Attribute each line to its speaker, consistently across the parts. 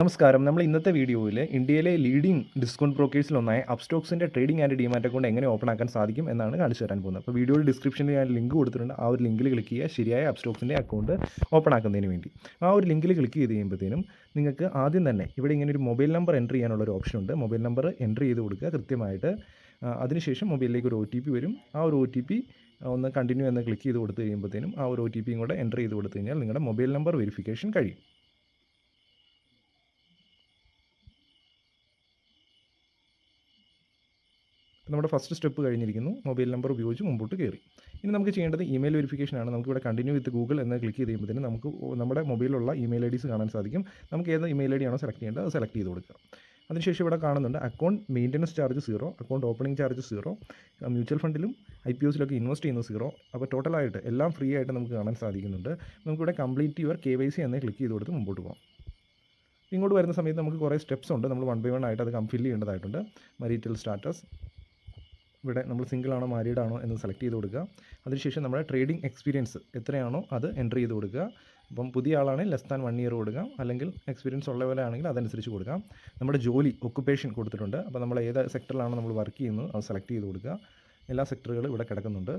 Speaker 1: നമസ്കാരം. നമ്മൾ ഇന്നത്തെ വീഡിയോയിൽ ഇന്ത്യയിലെ ലീഡിംഗ് ഡിസ്കൗണ്ട് ബ്രോക്കേഴ്സിലൊന്നായ അപ്സ്റ്റോക്സിൻ്റെ ട്രേഡിംഗ് ആൻഡ് ഡിമാറ്റ് അക്കൗണ്ട് എങ്ങനെ ഓപ്പൺ ആക്കാൻ സാധിക്കും എന്നാണ് കാണിച്ചു തരാൻ പോകുന്നത്. അപ്പോൾ വീഡിയോയുടെ ഡിസ്ക്രിപ്ഷനിൽ ഞാൻ ലിങ്ക് കൊടുത്തിട്ടുണ്ട്. ആ ഒരു ലിങ്കിൽ ക്ലിക്ക് ചെയ്യുക, ശരിയായ അപ്സ്റ്റോക്സിൻ്റെ അക്കൗണ്ട് ഓപ്പൺ ആക്കുന്നതിന് വേണ്ടി. ആ ഒരു ലിങ്കിൽ ക്ലിക്ക് ചെയ്ത് കഴിയുമ്പോഴത്തേനും നിങ്ങൾക്ക് ആദ്യം തന്നെ ഇവിടെ ഇങ്ങനെ ഒരു മൊബൈൽ നമ്പർ എൻ്റർ ചെയ്യാനുള്ള ഒരു ഓപ്ഷൻ ഉണ്ട്. മൊബൈൽ നമ്പർ എൻ്റർ ചെയ്ത് കൊടുക്കുക കൃത്യമായിട്ട്. അതിനുശേഷം മൊബൈലിലേക്ക് ഒരു OTP വരും. ആ ഒരു OTP ഒന്ന് കണ്ടിന്യൂ എന്ന് ക്ലിക്ക് ചെയ്ത് കൊടുത്തു കഴിയുമ്പോഴത്തേനും ആ ഒരു OTP കൂടെ എൻ്റർ ചെയ്ത് കൊടുത്തു കഴിഞ്ഞാൽ നിങ്ങളുടെ മൊബൈൽ നമ്പർ വെരിഫിക്കേഷൻ കഴിയും. നമ്മുടെ ഫസ്റ്റ് സ്റ്റെപ്പ് കഴിഞ്ഞിരിക്കുന്നു. മൊബൈൽ നമ്പർ ഉപയോഗിച്ച് മുമ്പോട്ട് കയറി. ഇനി നമുക്ക് ചെയ്യേണ്ടത് ഇമെയിൽ വെരിഫിക്കേഷനാണ്. നമുക്കിവിടെ കണ്ടിന്യൂ വിത്ത് ഗൂഗിൾ എന്ന് ക്ലിക്ക് ചെയ്ത് കഴിയുമ്പോഴത്തേനും നമുക്ക് നമ്മുടെ മൊബൈലിലുള്ള ഇമെയിൽ IDs കാണാൻ സാധിക്കും. നമുക്ക് ഏത് ഇമെയിൽ ID ആണോ സെലക്ട് ചെയ്യേണ്ടത് അത് സെലക്ട് ചെയ്ത് കൊടുക്കുക. അതിനുശേഷം ഇവിടെ കാണുന്നുണ്ട് account maintenance charge 0, account opening charge 0, mutual ഫണ്ടിലും IPOസിലൊക്കെ ഇൻവെസ്റ്റ് ചെയ്യുന്നത് 0. അപ്പോൾ ടോട്ടലായിട്ട് എല്ലാം ഫ്രീ ആയിട്ട് നമുക്ക് കാണാൻ സാധിക്കുന്നുണ്ട്. നമുക്കിവിടെ കംപ്ലീറ്റ് യുവർ KYC എന്ന് ക്ലിക്ക് ചെയ്ത് കൊടുത്ത് മുമ്പോട്ട് പോകാം. ഇങ്ങോട്ട് വരുന്ന സമയത്ത് നമുക്ക് കുറേ സ്റ്റെപ്സ് ഉണ്ട്. നമ്മൾ 1 by 1 ആയിട്ട് അത് ഫില്ല് ചെയ്യേണ്ടതായിട്ടുണ്ട്. മരീറ്റൽ സ്റ്റാറ്റസ്, ഇവിടെ നമ്മൾ സിംഗിൾ ആണോ മാരീഡ് ആണോ എന്ന് സെലക്ട് ചെയ്ത് കൊടുക്കുക. അതിനുശേഷം നമ്മുടെ ട്രേഡിംഗ് എക്സ്പീരിയൻസ് എത്രയാണോ അത് എൻ്റർ ചെയ്ത് കൊടുക്കുക. അപ്പം പുതിയ ആളാണെങ്കിൽ ലെസ് ദാൻ 1 year കൊടുക്കാം, അല്ലെങ്കിൽ എക്സ്പീരിയൻസ് ഉള്ളവരാണെങ്കിൽ അതനുസരിച്ച് കൊടുക്കാം. നമ്മുടെ ജോലി ഒക്കുപ്പേഷൻ കൊടുത്തിട്ടുണ്ട്. അപ്പോൾ നമ്മൾ ഏത് സെക്ടറിലാണോ നമ്മൾ വർക്ക് ചെയ്യുന്നത് അത് സെലക്ട് ചെയ്ത് കൊടുക്കുക. എല്ലാ സെക്ടറുകളും ഇവിടെ കിടക്കുന്നുണ്ട്.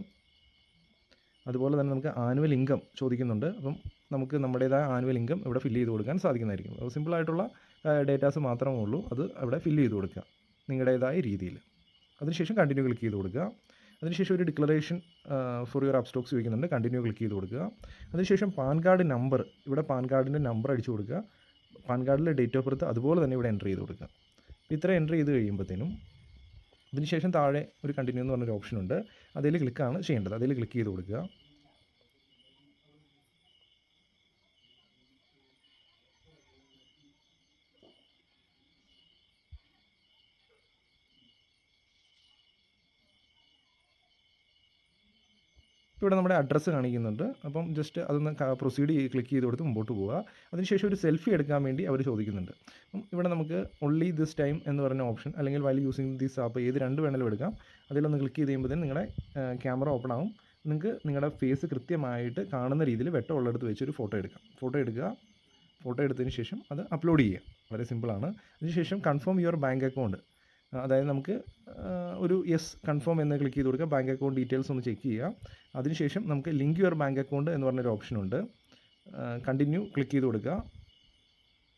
Speaker 1: അതുപോലെ തന്നെ നമുക്ക് ആനുവൽ ഇൻകം ചോദിക്കുന്നുണ്ട്. അപ്പം നമുക്ക് നമ്മുടേതായ ആനുവൽ ഇൻകം ഇവിടെ ഫില്ല് ചെയ്ത് കൊടുക്കാൻ സാധിക്കുന്നതായിരിക്കും. അപ്പോൾ സിമ്പിളായിട്ടുള്ള ഡേറ്റാസ് മാത്രമേ ഉള്ളൂ. അത് അവിടെ ഫില്ല് ചെയ്ത് കൊടുക്കുക നിങ്ങളുടേതായ രീതിയിൽ. അതിനുശേഷം കണ്ടിന്യൂ ക്ലിക്ക് ചെയ്ത് കൊടുക്കുക. അതിനുശേഷം ഒരു ഡിക്ലറേഷൻ ഫോർ യുവർ അപ്സ്റ്റോക്സ് ചോദിക്കുന്നുണ്ട്. കണ്ടിന്യൂ ക്ലിക്ക് ചെയ്ത് കൊടുക്കുക. അതിനുശേഷം പാൻ കാർഡ് നമ്പർ, ഇവിടെ പാൻ കാർഡിൻ്റെ നമ്പർ അടിച്ചു കൊടുക്കുക. പാൻ കാർഡിലെ ഡേറ്റ് ഓഫ് ബർത്ത് അതുപോലെ തന്നെ ഇവിടെ എൻ്റർ ചെയ്ത് കൊടുക്കുക. ഇത്ര എൻ്റർ ചെയ്ത് കഴിയുമ്പോഴത്തേനും അതിനുശേഷം താഴെ ഒരു കണ്ടിന്യൂ എന്ന് പറഞ്ഞൊരു ഓപ്ഷൻ ഉണ്ട്. അതിൽ ക്ലിക്കാണ് ചെയ്യേണ്ടത്. അതിൽ ക്ലിക്ക് ചെയ്ത് കൊടുക്കുക. ഇവിടെ നമ്മുടെ അഡ്രസ്സ് കാണിക്കുന്നുണ്ട്. അപ്പം ജസ്റ്റ് അതൊന്ന് പ്രൊസീഡ് ക്ലിക്ക് ചെയ്ത് കൊടുത്ത് മുമ്പോട്ട് പോവുക. അതിനുശേഷം ഒരു സെൽഫി എടുക്കാൻ വേണ്ടി അവർ ചോദിക്കുന്നുണ്ട്. അപ്പം ഇവിടെ നമുക്ക് ഓൺലി ദിസ് ടൈം എന്ന് പറഞ്ഞ ഓപ്ഷൻ, അല്ലെങ്കിൽ വൈൽ യൂസിങ് ദിസ് ആപ്പ്, ഏത് രണ്ട് വേണമെങ്കിലും എടുക്കാം. അതിലൊന്ന് ക്ലിക്ക് ചെയ്ത് കഴിയുമ്പോഴത്തേനും നിങ്ങളുടെ ക്യാമറ ഓപ്പൺ ആവും. നിങ്ങൾക്ക് നിങ്ങളുടെ ഫേസ് കൃത്യമായിട്ട് കാണുന്ന രീതിയിൽ വെട്ടമുള്ളിടത്ത് വെച്ചൊരു ഫോട്ടോ എടുക്കാം. ഫോട്ടോ എടുത്തതിന് ശേഷം അത് അപ്ലോഡ് ചെയ്യുക. വളരെ സിമ്പിളാണ്. അതിനുശേഷം കൺഫേം യുവർ ബാങ്ക് അക്കൗണ്ട്, അതായത് നമുക്ക് ഒരു യെസ് കൺഫേം എന്ന് ക്ലിക്ക് ചെയ്ത് കൊടുക്കുക. ബാങ്ക് അക്കൗണ്ട് ഡീറ്റെയിൽസ് ഒന്ന് ചെക്ക് ചെയ്യുക. അതിനുശേഷം നമുക്ക് ലിങ്ക് യുവർ ബാങ്ക് അക്കൗണ്ട് എന്ന് പറഞ്ഞൊരു ഓപ്ഷനുണ്ട്. കണ്ടിന്യൂ ക്ലിക്ക് ചെയ്ത് കൊടുക്കുക.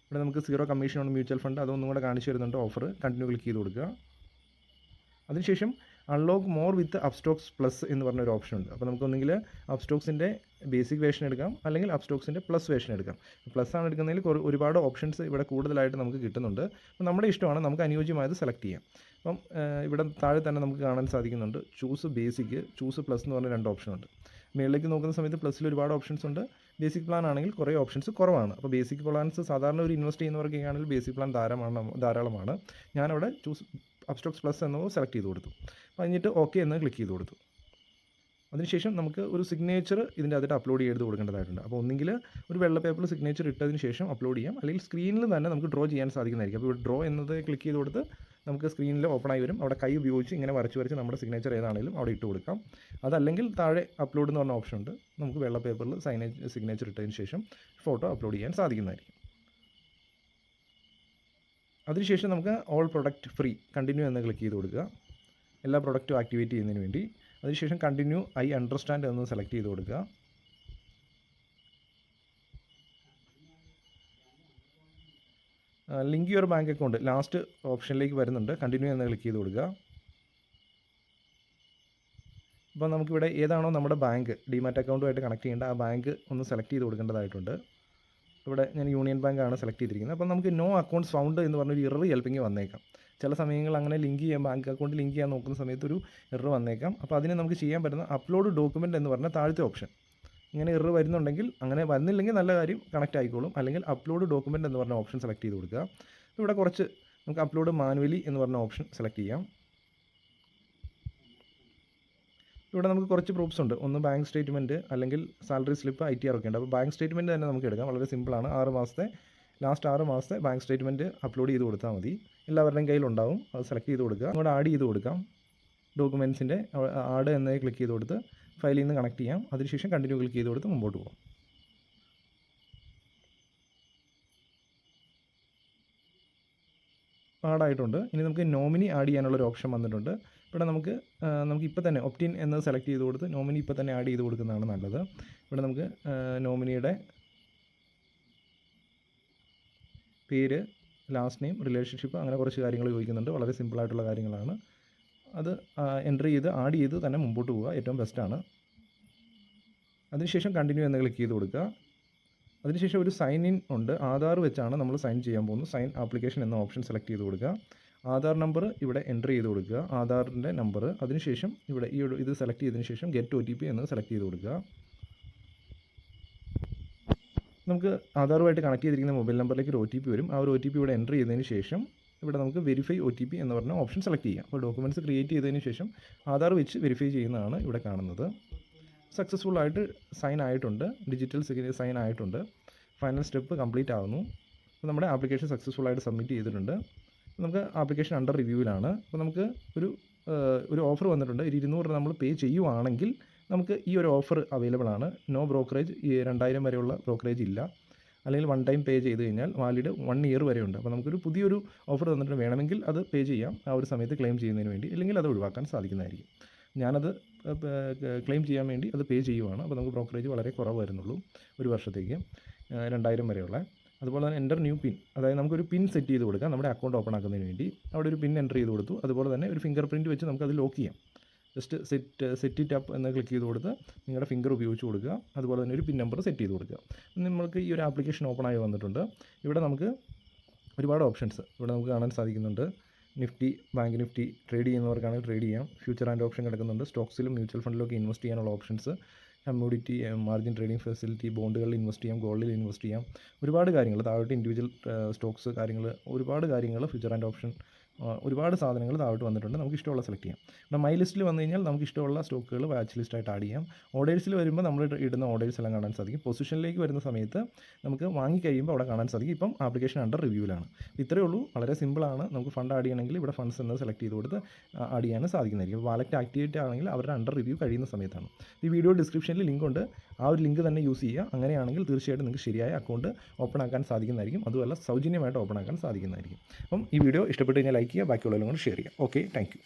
Speaker 1: ഇവിടെ നമുക്ക് 0 കമ്മീഷൻ ഓൺ മ്യൂച്വൽ ഫണ്ട് അതൊന്നും കൂടെ കാണിച്ചു തരുന്നുണ്ട് ഓഫർ. കണ്ടിന്യൂ ക്ലിക്ക് ചെയ്ത് കൊടുക്കുക. അതിനുശേഷം അൺലോക്ക് മോർ വിത്ത് അപ്സ്റ്റോക്സ് പ്ലസ് എന്ന് പറഞ്ഞൊരു ഓപ്ഷൻ ഉണ്ട്. അപ്പോൾ നമുക്കൊന്നെങ്കിൽ അപ്സ്റ്റോക്സിൻ്റെ ബേസിക് വേർഷൻ എടുക്കാം, അല്ലെങ്കിൽ അപ്സ്റ്റോക്സിൻ്റെ പ്ലസ് വേർഷൻ എടുക്കാം. പ്ലസ് ആണ് എടുക്കുന്നതിൽ ഒരുപാട് ഓപ്ഷൻസ് ഇവിടെ കൂടുതലായിട്ട് നമുക്ക് കിട്ടുന്നുണ്ട്. അപ്പോൾ നമ്മുടെ ഇഷ്ടമാണ്, നമുക്ക് അനുയോജ്യമായത് സെലക്ട് ചെയ്യാം. അപ്പം ഇവിടെ താഴെ തന്നെ നമുക്ക് കാണാൻ സാധിക്കുന്നുണ്ട് ചൂസ് ബേസിക്, ചൂസ് പ്ലസ് എന്ന് പറഞ്ഞ 2 ഓപ്ഷനുണ്ട്. മുകളിലേക്ക് നോക്കുന്ന സമയത്ത് പ്ലസ്സിൽ ഒരുപാട് ഓപ്ഷൻസ് ഉണ്ട്. ബേസിക് പ്ലാൻ ആണെങ്കിൽ കുറേ ഓപ്ഷൻസ് കുറവാണ്. അപ്പോൾ ബേസിക് പ്ലാൻസ് സാധാരണ ഒരു ഇൻവെസ്റ്റ് ചെയ്യുന്നവർക്കൊക്കെ ആണെങ്കിൽ ബേസിക് പ്ലാൻ ധാരാളമാണ്. ഞാനവിടെ ചൂസ് അപ്സ്റ്റോക്സ് പ്ലസ് എന്നത് സെലക്ട് ചെയ്ത് കൊടുത്തു. കഴിഞ്ഞിട്ട് ഓക്കെ എന്ന് ക്ലിക്ക് ചെയ്ത് കൊടുത്തു. അതിനുശേഷം നമുക്ക് ഒരു സിഗ്നേച്ചർ ഇതിൻ്റെ അകത്ത് അപ്ലോഡ് ചെയ്ത് കൊടുക്കേണ്ടതായിട്ടുണ്ട്. അപ്പോൾ ഒന്നെങ്കിൽ ഒരു വെള്ള പേപ്പറിൽ സിഗ്നേച്ചർ ഇട്ടതിന് ശേഷം അപ്ലോഡ് ചെയ്യാം, അല്ലെങ്കിൽ സ്ക്രീനിൽ തന്നെ നമുക്ക് ഡ്രോ ചെയ്യാൻ സാധിക്കുന്നതായിരിക്കും. അപ്പോൾ ഡ്രോ എന്നത് ക്ലിക്ക് ചെയ്ത് കൊടുത്ത് നമുക്ക് സ്ക്രീനിൽ ഓപ്പൺ ആയി വരും. അവിടെ കൈ ഉപയോഗിച്ച് ഇങ്ങനെ വരച്ച് നമ്മുടെ സിഗ്നേച്ചർ ഏതാണെങ്കിലും അവിടെ ഇട്ട് കൊടുക്കാം. അതല്ലെങ്കിൽ താഴെ അപ്ലോഡ് എന്ന് പറഞ്ഞ ഓപ്ഷൻ ഉണ്ട്. നമുക്ക് വെള്ള പേപ്പറിൽ സിഗ്നേച്ചർ ഇട്ടതിന് ശേഷം ഫോട്ടോ അപ്ലോഡ് ചെയ്യാൻ സാധിക്കുന്നതായിരിക്കും. അതിനുശേഷം നമുക്ക് ഓൾ പ്രൊഡക്റ്റ് ഫ്രീ കണ്ടിന്യൂ എന്ന് ക്ലിക്ക് ചെയ്ത് കൊടുക്കുക. എല്ലാ പ്രൊഡക്റ്റും ആക്ടിവേറ്റ് ചെയ്യുന്നതിന് വേണ്ടി. അതിനുശേഷം കണ്ടിന്യൂ ഐ അണ്ടർസ്റ്റാൻഡ് എന്ന് സെലക്ട് ചെയ്ത് കൊടുക്കുക. Link your bank account last ഓപ്ഷനിലേക്ക് വരുന്നുണ്ട്. കണ്ടിന്യൂ എന്ന് ക്ലിക്ക് ചെയ്ത് കൊടുക്കുക. അപ്പോൾ നമുക്കിവിടെ ഏതാണോ നമ്മുടെ ബാങ്ക് ഡിമാറ്റ് അക്കൗണ്ടുമായിട്ട് കണക്ട് ചെയ്യേണ്ട ആ ബാങ്ക് ഒന്ന് സെലക്ട് ചെയ്ത് കൊടുക്കേണ്ടതായിട്ടുണ്ട്. ഇവിടെ ഞാൻ യൂണിയൻ ബാങ്കാണ് സെലക്ട് ചെയ്തിരിക്കുന്നത്. അപ്പോൾ നമുക്ക് നോ അക്കൗണ്ട്സ് ഫൗണ്ട് എന്ന് പറഞ്ഞൊരു എറർ ചിലപ്പോൾ വന്നേക്കാം. ചില സമയങ്ങളിൽ അങ്ങനെ ലിങ്ക് ചെയ്യാൻ ബാങ്ക് അക്കൗണ്ട് ലിങ്ക് ചെയ്യാൻ നോക്കുന്ന സമയത്ത് ഒരു എറർ വന്നേക്കാം. അപ്പോൾ അതിന് നമുക്ക് ചെയ്യാൻ പറ്റുന്ന അപ്ലോഡ് ഡോക്യുമെൻറ്റ് എന്ന് പറഞ്ഞാൽ താഴത്തെ ഓപ്ഷൻ. ഇങ്ങനെ എറർ വരുന്നുണ്ടെങ്കിൽ, അങ്ങനെ വരുന്നില്ലെങ്കിൽ നല്ല കാര്യം, കണക്റ്റ് ആയിക്കോളും. അല്ലെങ്കിൽ അപ്ലോഡ് ഡോക്യുമെൻറ്റ് എന്ന് പറഞ്ഞ ഓപ്ഷൻ സെലക്ട് ചെയ്ത് കൊടുക്കുക. ഇവിടെ കുറച്ച് നമുക്ക് അപ്ലോഡ് മാനുവലി എന്ന് പറഞ്ഞ ഓപ്ഷൻ സെലക്ട് ചെയ്യാം. ഇവിടെ നമുക്ക് കുറച്ച് പ്രൂഫ്സ് ഉണ്ട്. ഒന്ന് ബാങ്ക് സ്റ്റേറ്റ്മെൻറ്റ്, അല്ലെങ്കിൽ സാലറി സ്ലിപ്പ്, ITR ഒക്കെ ഉണ്ട്. അപ്പോൾ ബാങ്ക് സ്റ്റേറ്റ്മെൻറ്റ് തന്നെ നമുക്ക് എടുക്കാം. വളരെ സിമ്പിളാണ്. ലാസ്റ്റ് 6 മാസത്തെ ബാങ്ക് സ്റ്റേറ്റ്മെൻറ്റ് അപ്ലോഡ് ചെയ്ത് കൊടുത്താൽ മതി. എല്ലാവരുടെയും കയ്യിലുണ്ടാവും. അത് സെലക്ട് ചെയ്ത് കൊടുക്കുക. അങ്ങോട്ട് ആഡ് ചെയ്ത് കൊടുക്കാം. ഡോക്യുമെൻറ്റ്സിൻ്റെ ആഡ് എന്നതിൽ ക്ലിക്ക് ചെയ്ത് കൊടുത്ത് ഫയലിൽ നിന്ന് കണക്ട് ചെയ്യാം. അതിനുശേഷം കണ്ടിന്യൂ ക്ലിക്ക് ചെയ്ത് കൊടുത്ത് മുമ്പോട്ട് പോകാം. ആഡായിട്ടുണ്ട്. ഇനി നമുക്ക് നോമിനി ആഡ് ചെയ്യാനുള്ളൊരു ഓപ്ഷൻ വന്നിട്ടുണ്ട്. ഇവിടെ നമുക്ക് ഇപ്പോൾ തന്നെ ഒപ്റ്റിൻ എന്നത് സെലക്ട് ചെയ്ത് കൊടുത്ത് നോമിനി ഇപ്പോൾ തന്നെ ആഡ് ചെയ്ത് കൊടുക്കുന്നതാണ് നല്ലത്. ഇവിടെ നമുക്ക് നോമിനിയുടെ പേര്, ലാസ്റ്റ് നെയിം, റിലേഷൻഷിപ്പ്, അങ്ങനെ കുറച്ച് കാര്യങ്ങൾ ചോദിക്കുന്നുണ്ട്. വളരെ സിമ്പിളായിട്ടുള്ള കാര്യങ്ങളാണ്. അത് എൻ്റർ ചെയ്ത് ആഡ് ചെയ്ത് തന്നെ മുമ്പോട്ട് പോവുക, ഏറ്റവും ബെസ്റ്റാണ്. അതിനുശേഷം കണ്ടിന്യൂ എന്ന് ക്ലിക്ക് ചെയ്ത് കൊടുക്കുക. അതിനുശേഷം ഒരു സൈൻ ഇൻ ഉണ്ട്. ആധാർ വെച്ചാണ് നമ്മൾ സൈൻ ചെയ്യാൻ പോകുന്നത്. സൈൻ ആപ്ലിക്കേഷൻ എന്ന ഓപ്ഷൻ സെലക്ട് ചെയ്ത് കൊടുക്കുക. ആധാർ നമ്പർ ഇവിടെ എൻ്റർ ചെയ്ത് കൊടുക്കുക, ആധാറിൻ്റെ നമ്പർ. അതിനുശേഷം ഇവിടെ ഇത് സെലക്ട് ചെയ്തതിന് ശേഷം ഗെറ്റ് OTP എന്ന് സെലക്ട് ചെയ്ത് കൊടുക്കുക. നമുക്ക് ആധാറുമായിട്ട് കണക്ട് ചെയ്തിരിക്കുന്ന മൊബൈൽ നമ്പറിലേക്ക് ഒരു OTP വരും. ആ ഒരു OTP ഇവിടെ എൻ്റർ ചെയ്തതിന് ശേഷം ഇവിടെ നമുക്ക് വെരിഫൈ OTP എന്ന് പറഞ്ഞ ഓപ്ഷൻ സെലക്ട് ചെയ്യാം. അപ്പോൾ ഡോക്യുമെൻറ്റ്സ് ക്രിയേറ്റ് ചെയ്തതിന് ശേഷം ആധാർ വെച്ച് വെരിഫൈ ചെയ്യുന്നതാണ് ഇവിടെ കാണുന്നത്. സക്സസ്ഫുൾ ആയിട്ട് സൈൻ ആയിട്ടുണ്ട്, ഡിജിറ്റൽ സൈൻ ആയിട്ടുണ്ട്. ഫൈനൽ സ്റ്റെപ്പ് കംപ്ലീറ്റ് ആവുന്നു. അപ്പോൾ നമ്മുടെ ആപ്ലിക്കേഷൻ സക്സസ്ഫുൾ ആയിട്ട് സബ്മിറ്റ് ചെയ്തിട്ടുണ്ട്. നമുക്ക് ആപ്ലിക്കേഷൻ അണ്ടർ റിവ്യൂവിലാണ്. അപ്പോൾ നമുക്ക് ഒരു ഓഫർ വന്നിട്ടുണ്ട്. 200 രൂപ നമ്മൾ പേ ചെയ്യുവാണെങ്കിൽ നമുക്ക് ഈ ഒരു ഓഫർ അവൈലബിൾ ആണ്. നോ ബ്രോക്കറേജ്, 2000 വരെയുള്ള ബ്രോക്കറേജ് ഇല്ല. അല്ലെങ്കിൽ വൺ ടൈം പേ ചെയ്ത് കഴിഞ്ഞാൽ വാലിഡ് 1 ഇയർ വരെ ഉണ്ട്. അപ്പോൾ നമുക്കൊരു പുതിയൊരു ഓഫർ തന്നിട്ട് വേണമെങ്കിൽ അത് പേ ചെയ്യാം ആ ഒരു സമയത്ത് ക്ലെയിം ചെയ്യുന്നതിന് വേണ്ടി, ഇല്ലെങ്കിൽ അത് ഒഴിവാക്കാൻ സാധിക്കുന്നതായിരിക്കും. ഞാനത് ക്ലെയിം ചെയ്യാൻ വേണ്ടി അത് പേ ചെയ്യുവാണ്. അപ്പോൾ നമുക്ക് ബ്രോക്കറേജ് വളരെ കുറവ് വരുന്നുള്ളൂ ഒരു വർഷത്തേക്ക്, 2000 വരെയുള്ള. അതുപോലെ തന്നെ എൻ്റർ ന്യൂ പിൻ, അതായത് നമുക്കൊരു പിൻ സെറ്റ് ചെയ്ത് കൊടുക്കാം നമ്മുടെ അക്കൗണ്ട് ഓപ്പൺ ആക്കുന്നതിന് വേണ്ടി. അവിടെ ഒരു പിൻ എൻ്റർ ചെയ്ത് കൊടുത്തു. അതുപോലെ തന്നെ ഒരു ഫിംഗർ പ്രിൻറ്റ് വെച്ച് നമുക്കത് ലോക്ക് ചെയ്യാം. ജസ്റ്റ് സെറ്റ് ഇറ്റ് അപ്പ് എന്ന് ക്ലിക്ക് ചെയ്ത് കൊടുത്ത് നിങ്ങളുടെ ഫിംഗർ ഉപയോഗിച്ച് കൊടുക്കുക. അതുപോലെ തന്നെ ഒരു പിൻ നമ്പർ സെറ്റ് ചെയ്ത് കൊടുക്കുക. നമുക്ക് ഈ ഒരു ആപ്ലിക്കേഷൻ ഓപ്പൺ ആയി വന്നിട്ടുണ്ട്. ഇവിടെ നമുക്ക് ഒരുപാട് ഓപ്ഷൻസ് ഇവിടെ നമുക്ക് കാണാൻ സാധിക്കുന്നുണ്ട്. നിഫ്റ്റി, ബാങ്ക് നിഫ്റ്റി ട്രേഡ് ചെയ്യുന്നവർക്കാണെങ്കിൽ ട്രേഡ് ചെയ്യാം. ഫ്യൂച്ചർ ആൻഡ് ഓപ്ഷൻ കിടക്കുന്നുണ്ട്. സ്റ്റോക്സിലും മ്യൂച്വൽ ഫണ്ടിലൊക്കെ ഇൻവെസ്റ്റ് ചെയ്യാനുള്ള options, commodity, margin trading facility, ബോണ്ടുകളിൽ ഇൻവെസ്റ്റ് ചെയ്യാം, ഗോൾഡിൽ ഇൻവെസ്റ്റ് ചെയ്യാം. ഒരുപാട് കാര്യങ്ങൾ താഴോട്ട് ഇൻഡിവിജ്വൽ സ്റ്റോക്സ് കാര്യങ്ങൾ, ഒരുപാട് കാര്യങ്ങൾ ഫ്യൂച്ചർ ആൻഡ് ഓപ്ഷൻ, ഒരുപാട് സാധനങ്ങൾ താഴോട്ട് വന്നിട്ടുണ്ട്. നമുക്ക് ഇഷ്ടമുള്ള സെലക്ട് ചെയ്യാം. ഇവിടെ മൈ ലിസ്റ്റിൽ വന്നു കഴിഞ്ഞാൽ നമുക്ക് ഇഷ്ടമുള്ള സ്റ്റോക്കുകൾ വാച്ച് ലിസ്റ്റായിട്ട് ആഡ് ചെയ്യാം. ഓർഡേഴ്സിൽ വരുമ്പോൾ നമ്മൾ ഇടുന്ന ഓർഡേഴ്സ് എല്ലാം കാണാൻ സാധിക്കും. പൊസിഷനിലേക്ക് വരുന്ന സമയത്ത് നമുക്ക് വാങ്ങിക്കഴിയുമ്പോൾ അവിടെ കാണാൻ സാധിക്കും. ഇപ്പം ആപ്ലിക്കേഷൻ അണ്ടർ റിവ്യൂവിലാണ്. ഇത്രയേ ഉള്ളൂ, വളരെ സിമ്പിളാണ്. നമുക്ക് ഫണ്ട് ആഡ് ചെയ്യണമെങ്കിൽ ഇവിടെ ഫണ്ട്സ് എന്നത് സെലക്ട് ചെയ്ത് കൊടുത്ത് ആഡ് ചെയ്യാൻ സാധിക്കുന്നതായിരിക്കും. വാലറ്റ് ആക്ടിവേറ്റ് ആണെങ്കിൽ അവരുടെ അണ്ടർ റിവ്യൂ കഴിയുന്ന സമയത്താണ്. ഈ വീഡിയോ ഡിസ്ക്രിപ്ഷനിൽ ലിങ്ക് ഉണ്ട്. ആ ഒരു ലിങ്ക് തന്നെ യൂസ് ചെയ്യുക. അങ്ങനെയാണെങ്കിൽ തീർച്ചയായിട്ടും നിങ്ങൾക്ക് ശരിയായ അക്കൗണ്ട് ഓപ്പൺ ആക്കാൻ സാധിക്കുന്നതായിരിക്കും. അതുമല്ല സൗജന്യമായിട്ട് ഓപ്പൺ ആക്കാൻ സാധിക്കുന്നതായിരിക്കും. അപ്പം ഈ വീഡിയോ ഇഷ്ടപ്പെട്ട് കഴിഞ്ഞാൽ ലൈക്ക് ചെയ്യുക, ബാക്കിയുള്ളവരും കൂടെ ഷെയർ ചെയ്യുക. Okay, thank you.